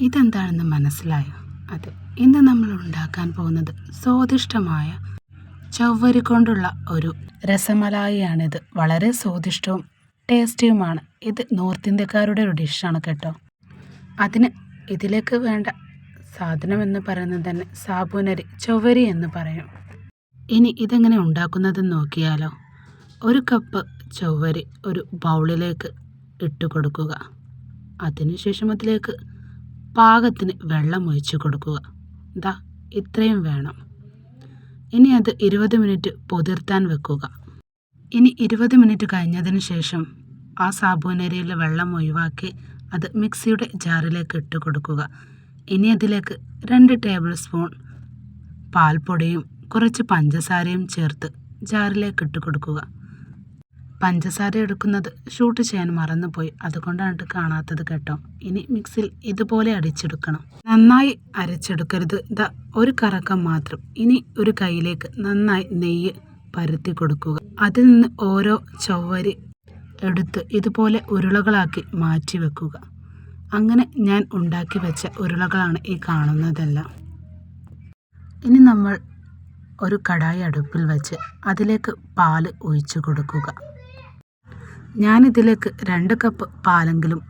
ഇതെന്താണെന്ന് മനസ്സിലായോ? അത് ഇന്ന് നമ്മൾ ഉണ്ടാക്കാൻ പോകുന്നത് സ്വാദിഷ്ടമായ ചവ്വരി കൊണ്ടുള്ള ഒരു രസമലായിയാണിത്. വളരെ സ്വാദിഷ്ടവും ടേസ്റ്റിയുമാണ്. ഇത് നോർത്ത് ഇന്ത്യക്കാരുടെ ഒരു ഡിഷാണ് കേട്ടോ. ഇതിലേക്ക് വേണ്ട സാധനം എന്ന് പറയുന്നത് തന്നെ സാബൂനരി, ചവ്വരി എന്ന് പറയും. ഇനി ഇതെങ്ങനെ ഉണ്ടാക്കുന്നതെന്ന് നോക്കിയാലോ. 1 കപ്പ് ചവ്വരി ഒരു ബൗളിലേക്ക് ഇട്ട് കൊടുക്കുക. അതിനുശേഷം അതിലേക്ക് പാകത്തിന് വെള്ളം ഒഴിച്ച് കൊടുക്കുക. ഇത്രയും വേണം. ഇനി അത് 20 മിനിറ്റ് പൊതിർത്താൻ വെക്കുക. ഇനി 20 മിനിറ്റ് കഴിഞ്ഞതിന് ശേഷം ആ സാബൂനരിയിലെ വെള്ളം ഒഴിവാക്കി അത് മിക്സിയുടെ ജാറിലേക്ക് ഇട്ട് കൊടുക്കുക. ഇനി അതിലേക്ക് 2 ടേബിൾ സ്പൂൺ പാൽപ്പൊടിയും കുറച്ച് പഞ്ചസാരയും ചേർത്ത് ജാറിലേക്ക് ഇട്ട് കൊടുക്കുക. പഞ്ചസാര എടുക്കുന്നത് ഷൂട്ട് ചെയ്യാൻ മറന്നുപോയി, അതുകൊണ്ടാണ് കാണാത്തത് കേട്ടോ. ഇനി മിക്സിയിൽ ഇതുപോലെ അടിച്ചെടുക്കണം. നന്നായി അരച്ചെടുക്കരുത്. 1 കറക്കം മാത്രം. ഇനി ഒരു കൈയിലേക്ക് നന്നായി നെയ്യ് പരത്തി കൊടുക്കുക. അതിൽ നിന്ന് ഓരോ ചവ്വരി എടുത്ത് ഇതുപോലെ ഉരുളകളാക്കി മാറ്റി വെക്കുക. അങ്ങനെ ഞാൻ ഉണ്ടാക്കി വെച്ച ഉരുളകളാണ് ഈ കാണുന്നതെല്ലാം. ഇനി നമ്മൾ ഒരു കടായി അടുപ്പിൽ വെച്ച് അതിലേക്ക് പാല് ഒഴിച്ചു കൊടുക്കുക. ഞാനിതിലേക്ക് 2 കപ്പ് പാലെങ്കിലും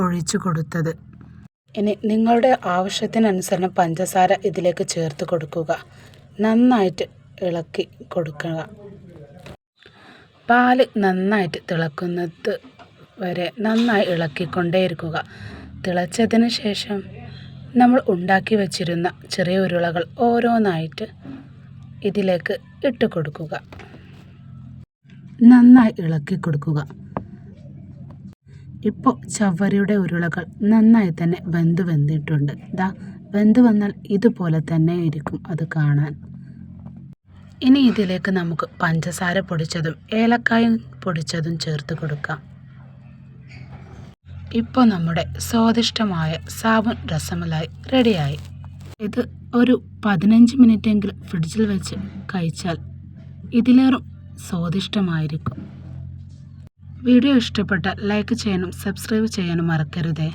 ഒഴിച്ചു കൊടുത്തത്. ഇനി നിങ്ങളുടെ ആവശ്യത്തിനനുസരണം പഞ്ചസാര ഇതിലേക്ക് ചേർത്ത് കൊടുക്കുക. നന്നായിട്ട് ഇളക്കി കൊടുക്കുക. പാല് നന്നായിട്ട് തിളക്കുന്നത് വരെ നന്നായി ഇളക്കിക്കൊണ്ടേയിരിക്കുക. തിളച്ചതിന് ശേഷം നമ്മൾ ഉണ്ടാക്കി വച്ചിരുന്ന ചെറിയ ഉരുളകൾ ഓരോന്നായിട്ട് ഇതിലേക്ക് ഇട്ട് കൊടുക്കുക. നന്നായി ഇളക്കി കൊടുക്കുക. ഇപ്പോൾ ചവ്വരിയുടെ ഉരുളകൾ നന്നായി തന്നെ വെന്തിട്ടുണ്ട്. വെന്ത് വന്നാൽ ഇതുപോലെ തന്നെ ഇരിക്കും അത് കാണാൻ. ഇനി ഇതിലേക്ക് നമുക്ക് പഞ്ചസാര പൊടിച്ചതും ഏലക്കായും പൊടിച്ചതും ചേർത്ത് കൊടുക്കാം. ഇപ്പോൾ നമ്മുടെ സ്വാദിഷ്ടമായ സാബൂൻ രസമലായി റെഡിയായി. ഇത് ഒരു 15 മിനിറ്റെങ്കിലും ഫ്രിഡ്ജിൽ വെച്ച് കഴിച്ചാൽ ഇതിലേറെ സ്വാദിഷ്ടമായിരിക്കും. വീഡിയോ ഇഷ്ടപ്പെട്ടാൽ ലൈക്ക് ചെയ്യാനും സബ്സ്ക്രൈബ് ചെയ്യാനും മറക്കരുതേ.